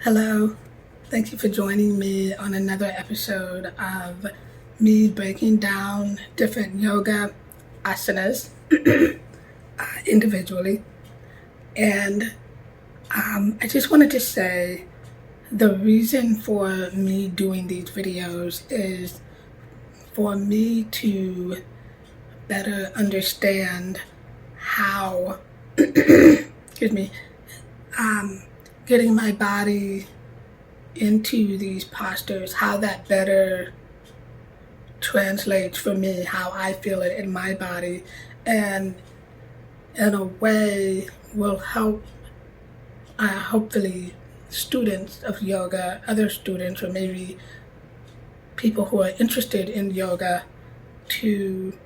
Hello, thank you for joining me on another episode of me breaking down different yoga asanas individually. And I just wanted to say the reason for me doing these videos is for me to better understand how, excuse me, getting my body into these postures, how that better translates for me, how I feel it in my body, and in a way will help hopefully students of yoga, other students, or maybe people who are interested in yoga to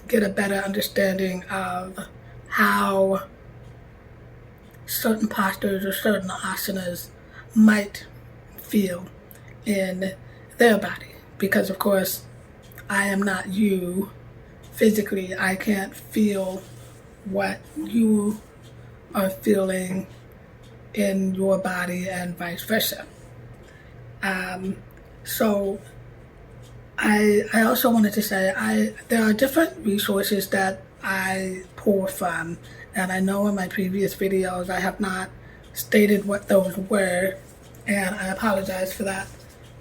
get a better understanding of how certain postures or certain asanas might feel in their body. Because, of course, I am not you physically. I can't feel what you are feeling in your body and vice versa. So I also wanted to say there are different resources that I pull from, and I know in my previous videos I have not stated what those were, and I apologize for that.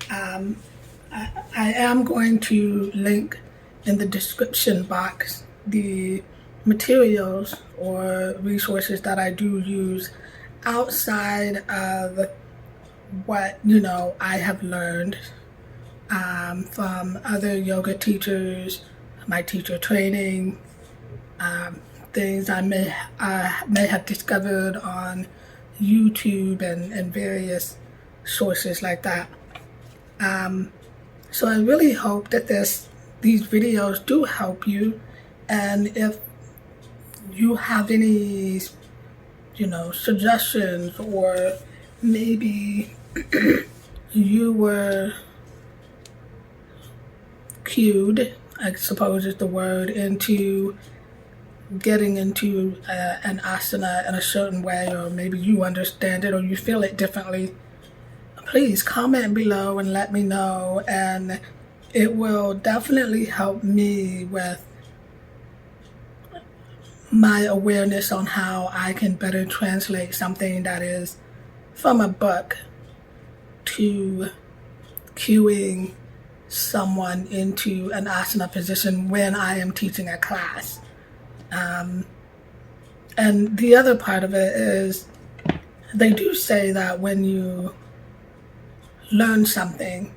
I am going to link in the description box the materials or resources that I do use outside of what I have learned from other yoga teachers, my teacher training, things I may have discovered on YouTube and various sources like that. So I really hope that these videos do help you, and if you have any suggestions, or maybe you were cued, I suppose is the word, into getting into an asana in a certain way, or maybe you understand it or you feel it differently, please comment below and let me know, and it will definitely help me with my awareness on how I can better translate something that is from a book to cueing someone into an asana position when I am teaching a class. And the other part of it is, they do say that when you learn something,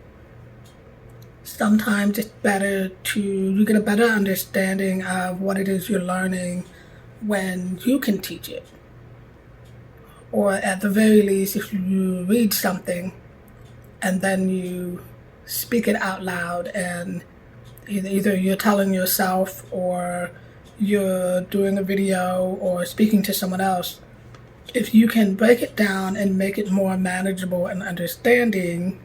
sometimes it's better you get a better understanding of what it is you're learning when you can teach it. Or at the very least, if you read something and then you speak it out loud, and either you're telling yourself or you're doing a video or speaking to someone else, if you can break it down and make it more manageable and understanding,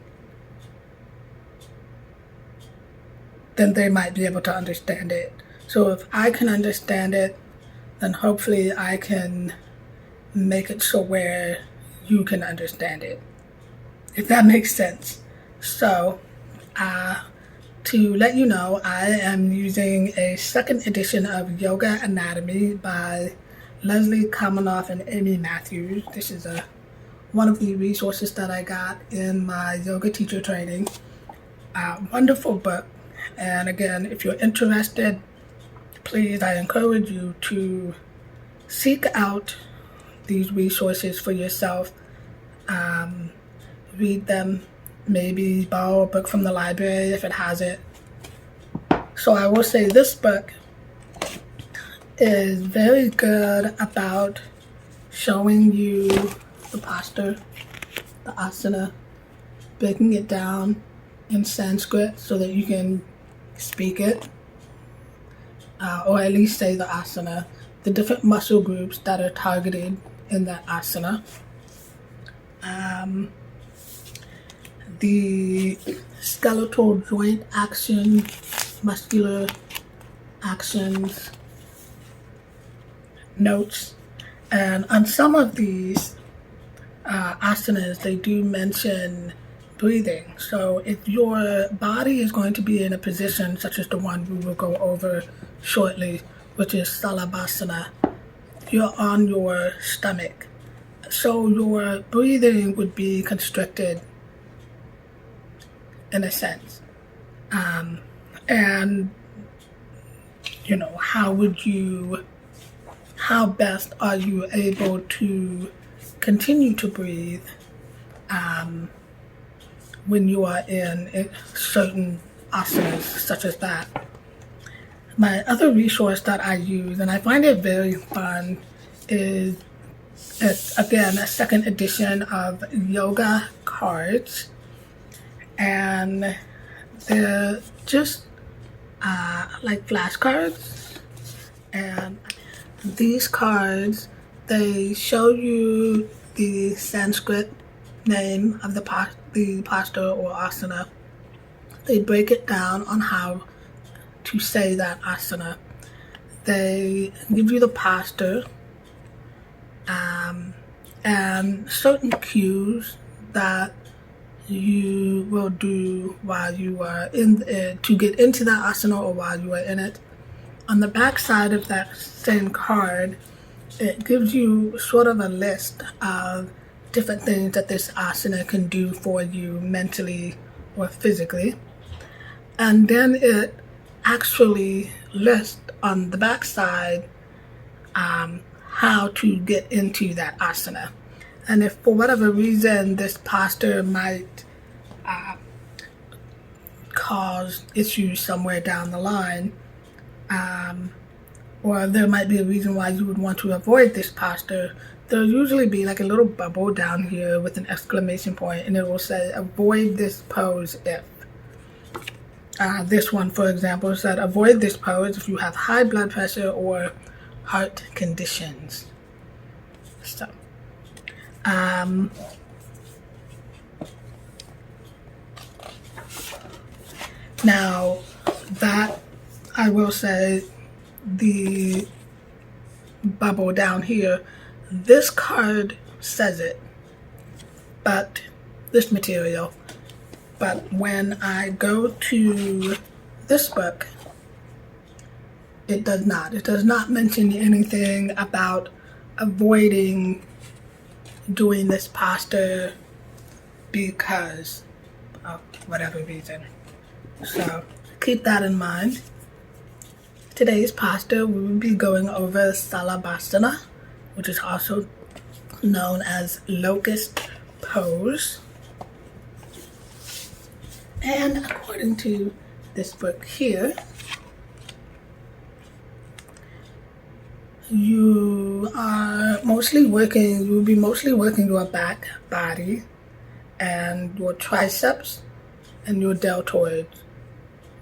then they might be able to understand it. So if I can understand it, then hopefully I can make it so where you can understand it, if that makes sense. So to let you know, I am using a second edition of Yoga Anatomy by Leslie Kaminoff and Amy Matthews. This is one of the resources that I got in my yoga teacher training. Wonderful book. And again, if you're interested, please, I encourage you to seek out these resources for yourself. Read them, maybe borrow a book from the library if it has it. So I will say this book is very good about showing you the posture, the asana, breaking it down in Sanskrit so that you can speak it, or at least say the asana, the different muscle groups that are targeted in that asana. The skeletal joint action, muscular actions, notes. And on some of these, asanas, they do mention breathing. So if your body is going to be in a position such as the one we will go over shortly, which is Salabhasana, you're on your stomach. So your breathing would be constricted in a sense. And, you know, how best are you able to continue to breathe when you are in certain asanas such as that? My other resource that I use, and I find it very fun, is again a second edition of yoga cards, and they're just like flashcards, and these cards, they show you the Sanskrit name of the posture or asana. They break it down on how to say that asana. They give you the posture and certain cues that you will do while you are to get into that asana or while you are in it. On the back side of that same card, it gives you sort of a list of different things that this asana can do for you mentally or physically. And then it actually lists on the back side how to get into that asana. And if for whatever reason this posture might cause issues somewhere down the line, or there might be a reason why you would want to avoid this posture, there'll usually be like a little bubble down here with an exclamation point, and it will say avoid this pose if. This one, for example, said avoid this pose if you have high blood pressure or heart conditions. So now that I will say, the bubble down here, this card says it, but this material, but when I go to this book, it does not mention anything about avoiding doing this posture because of whatever reason. So keep that in mind. Today's posture, we will be going over Salabhasana, which is also known as Locust pose. And according to this book here, you will be mostly working your back body and your triceps and your deltoids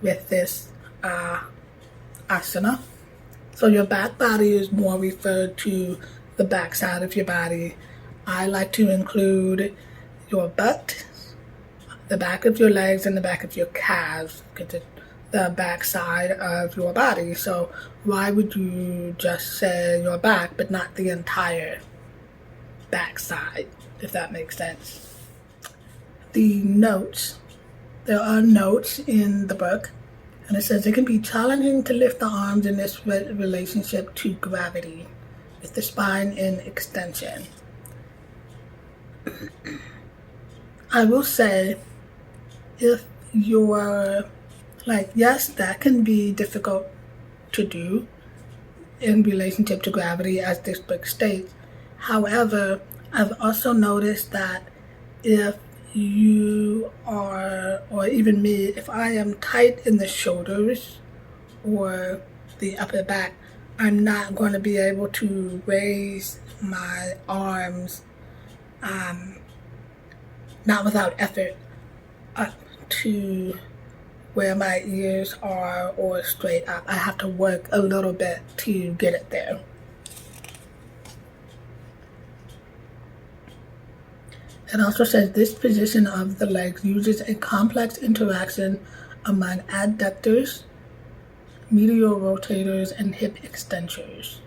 with this asana. So your back body is more referred to the back side of your body. I like to include your butt, the back of your legs, and the back of your calves, because it's the back side of your body. So why would you just say your back but not the entire back side, if that makes sense? The notes, there are notes in the book, and it says it can be challenging to lift the arms in this relationship to gravity with the spine in extension. I will say, if you're like, yes, that can be difficult to do in relationship to gravity, as this book states. However, I've also noticed that if you are, or even me, if I am tight in the shoulders or the upper back, I'm not going to be able to raise my arms, not without effort, up to where my ears are or straight up. I have to work a little bit to get it there. It also says this position of the legs uses a complex interaction among adductors, medial rotators, and hip extensors.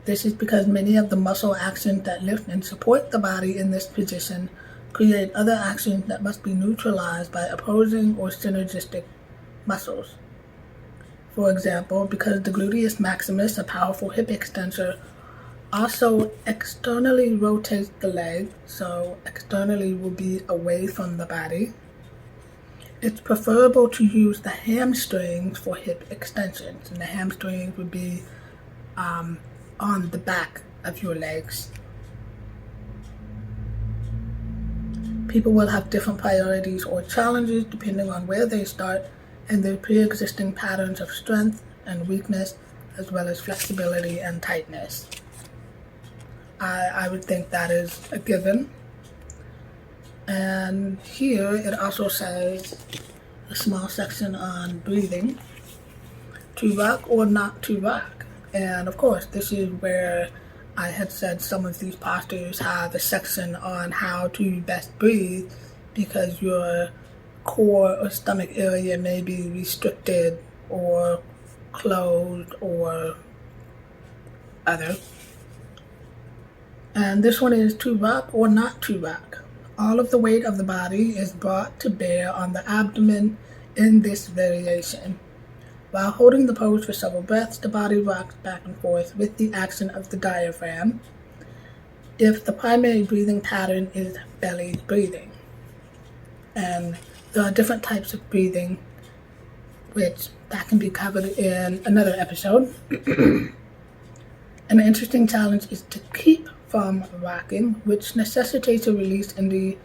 This is because many of the muscle actions that lift and support the body in this position create other actions that must be neutralized by opposing or synergistic muscles. For example, because the gluteus maximus, a powerful hip extensor, also externally rotates the leg, so externally will be away from the body, it's preferable to use the hamstrings for hip extensions, and the hamstrings would be on the back of your legs. People will have different priorities or challenges depending on where they start and their pre-existing patterns of strength and weakness, as well as flexibility and tightness. I would think that is a given. And here it also says a small section on breathing, to rock or not to rock. And of course, this is where I had said some of these postures have a section on how to best breathe because your core or stomach area may be restricted or closed or other. And this one is to rock or not to rock. All of the weight of the body is brought to bear on the abdomen in this variation. While holding the pose for several breaths, the body rocks back and forth with the action of the diaphragm if the primary breathing pattern is belly breathing. And there are different types of breathing, which that can be covered in another episode. An interesting challenge is to keep from rocking, which necessitates a release in the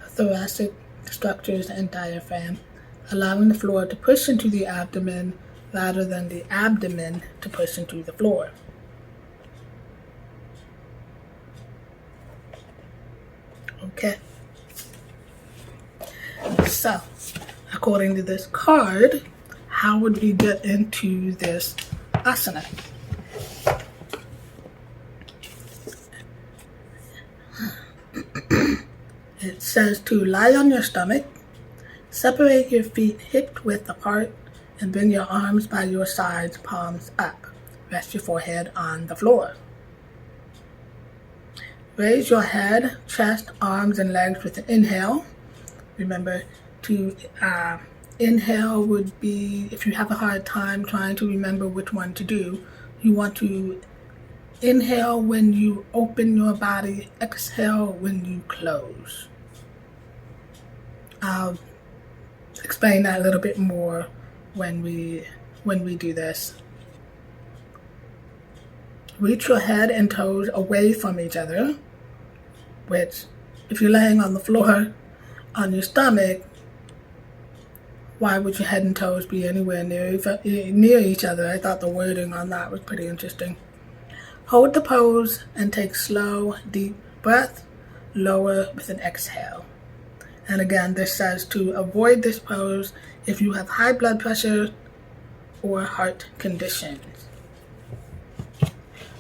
thoracic structures and diaphragm, allowing the floor to push into the abdomen rather than the abdomen to push into the floor. Okay. So, according to this card, how would we get into this asana? It says to lie on your stomach, separate your feet hip width apart, and bring your arms by your sides, palms up. Rest your forehead on the floor. Raise your head, chest, arms, and legs with an inhale. Remember to inhale would be, if you have a hard time trying to remember which one to do, you want to inhale when you open your body, exhale when you close. I'll explain that a little bit more when we do this. Reach your head and toes away from each other, which if you're laying on the floor on your stomach, why would your head and toes be anywhere near each other? I thought the wording on that was pretty interesting. Hold the pose and take slow, deep breath, lower with an exhale. And again, this says to avoid this pose if you have high blood pressure or heart conditions.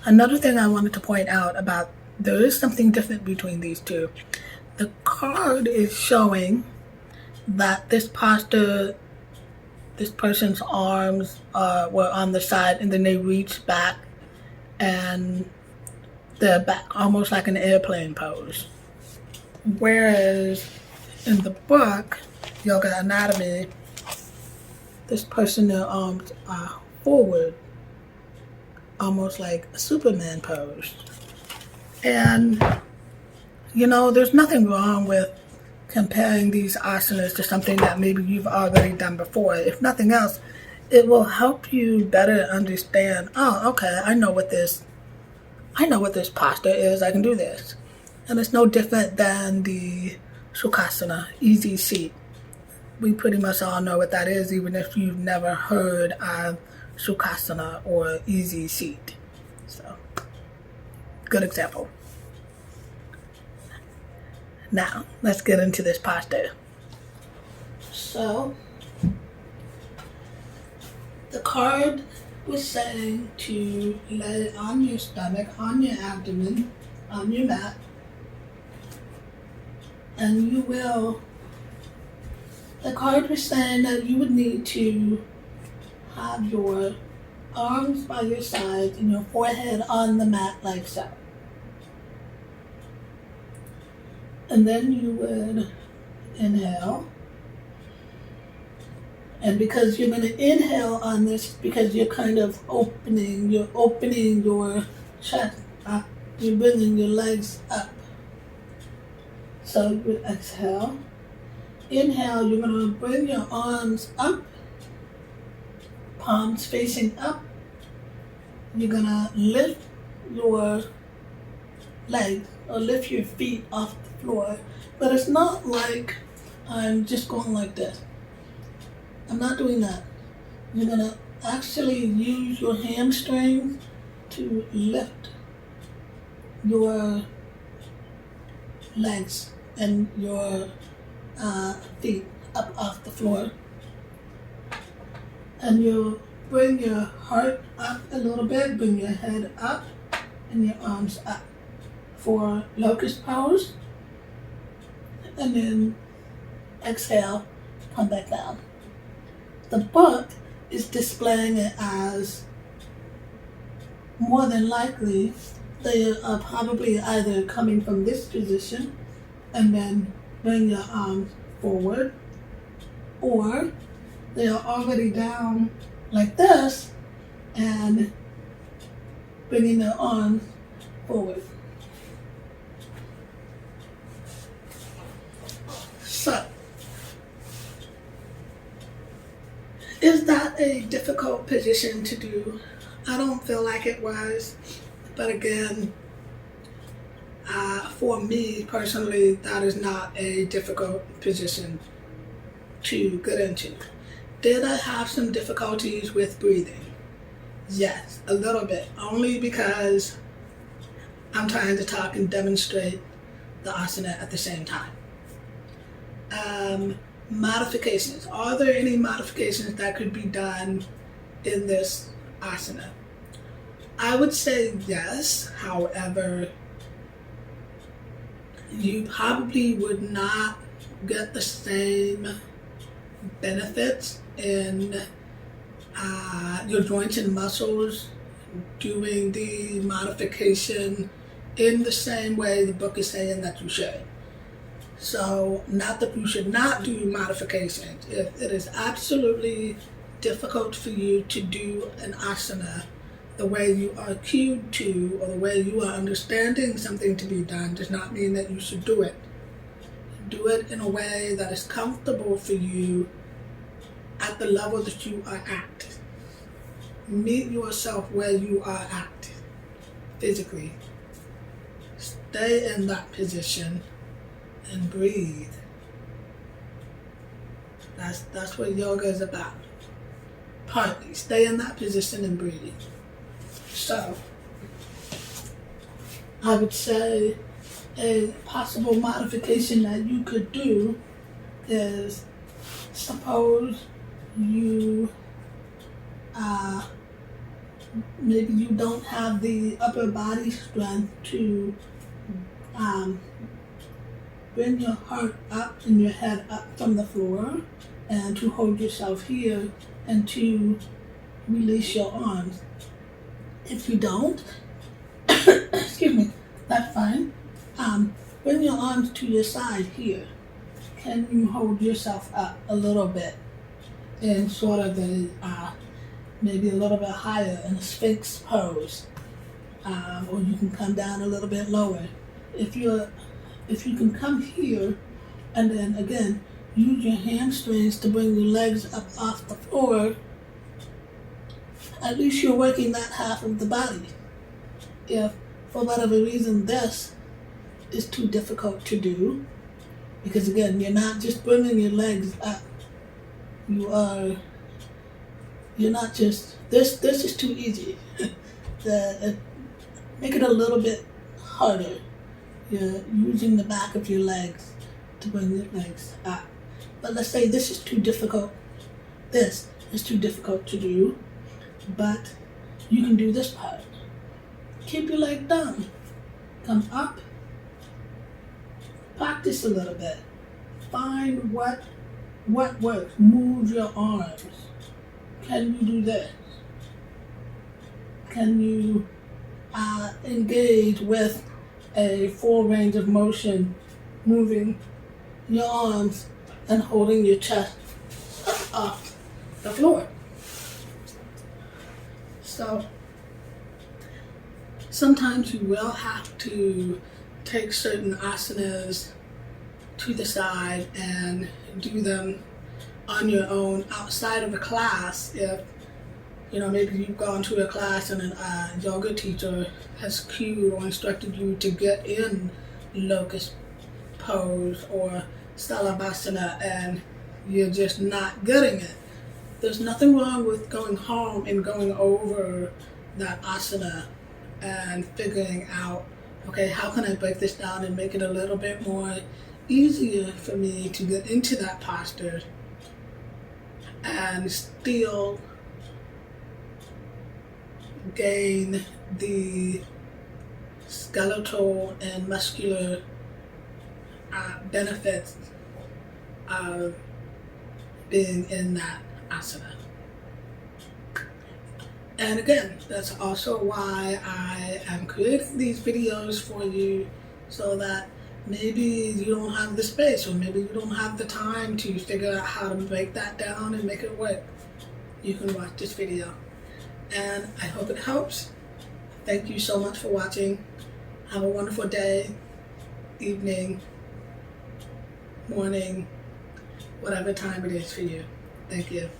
Another thing I wanted to point out about, there is something different between these two. The card is showing that this posture, this person's arms were on the side and then they reach back and they're back, almost like an airplane pose. Whereas in the book, Yoga Anatomy, this person, their arms are forward, almost like a Superman pose. And, you know, there's nothing wrong with comparing these asanas to something that maybe you've already done before. If nothing else, it will help you better understand, oh, okay, I know what this posture is, I can do this. And it's no different than the Sukhasana, easy seat. We pretty much all know what that is, even if you've never heard of Sukhasana or easy seat. So, good example. Now, let's get into this posture. So, the card was saying to lay on your stomach, on your abdomen, on your mat, and you will, the card was saying that you would need to have your arms by your side and your forehead on the mat like so. And then you would inhale. And because you're going to inhale on this, because you're kind of opening your chest up, you're bringing your legs up. So you would exhale. Inhale, you're going to bring your arms up, palms facing up. You're going to lift your legs or lift your feet off the floor. But it's not like I'm just going like this. I'm not doing that. You're going to actually use your hamstrings to lift your legs and your feet up off the floor. And you bring your heart up a little bit, bring your head up and your arms up for locust pose. And then exhale, come back down. The book is displaying it as more than likely they are probably either coming from this position and then bring your arms forward, or they are already down like this and bringing their arms forward. So, is that a difficult position to do? I don't feel like it was, but again, for me personally, that is not a difficult position to get into. Did I have some difficulties with breathing? Yes, a little bit, only because I'm trying to talk and demonstrate the asana at the same time. Modifications. Are there any modifications that could be done in this asana? I would say yes. However, you probably would not get the same benefits in your joints and muscles doing the modification in the same way the book is saying that you should. So, not that you should not do modifications. If it is absolutely difficult for you to do an asana the way you are cued to, or the way you are understanding something to be done, does not mean that you should do it. Do it in a way that is comfortable for you at the level that you are at. Meet yourself where you are at physically. Stay in that position and breathe. That's what yoga is about. Partly, stay in that position and breathe. So, I would say a possible modification that you could do is, suppose you maybe you don't have the upper body strength to bring your heart up and your head up from the floor, and to hold yourself here and to release your arms. If you don't, excuse me, that's fine. Bring your arms to your side here. Can you hold yourself up a little bit in sort of a, maybe a little bit higher in a sphinx pose? Or you can come down a little bit lower. If you can come here, and then again, use your hamstrings to bring your legs up off the floor, at least you're working that half of the body. If for whatever reason this is too difficult to do, because again, you're not just bringing your legs up, you're not just, this is too easy. Make it a little bit harder. You're using the back of your legs to bring your legs up. But let's say this is too difficult. This is too difficult to do, but you can do this part. Keep your leg down. Come up. Practice a little bit. Find what works. Move your arms. Can you do this? can you engage with a full range of motion, moving your arms and holding your chest off the floor. So sometimes you will have to take certain asanas to the side and do them on your own outside of a class. If maybe you've gone to a class and a yoga teacher has cued or instructed you to get in Locust pose or Salabhasana and you're just not getting it. There's nothing wrong with going home and going over that asana and figuring out, okay, how can I break this down and make it a little bit more easier for me to get into that posture and still gain the skeletal and muscular benefits of being in that asana. And again, that's also why I am creating these videos for you, so that maybe you don't have the space or maybe you don't have the time to figure out how to break that down and make it work. You can watch this video. And I hope it helps. Thank you so much for watching. Have a wonderful day, evening, morning, whatever time it is for you. Thank you.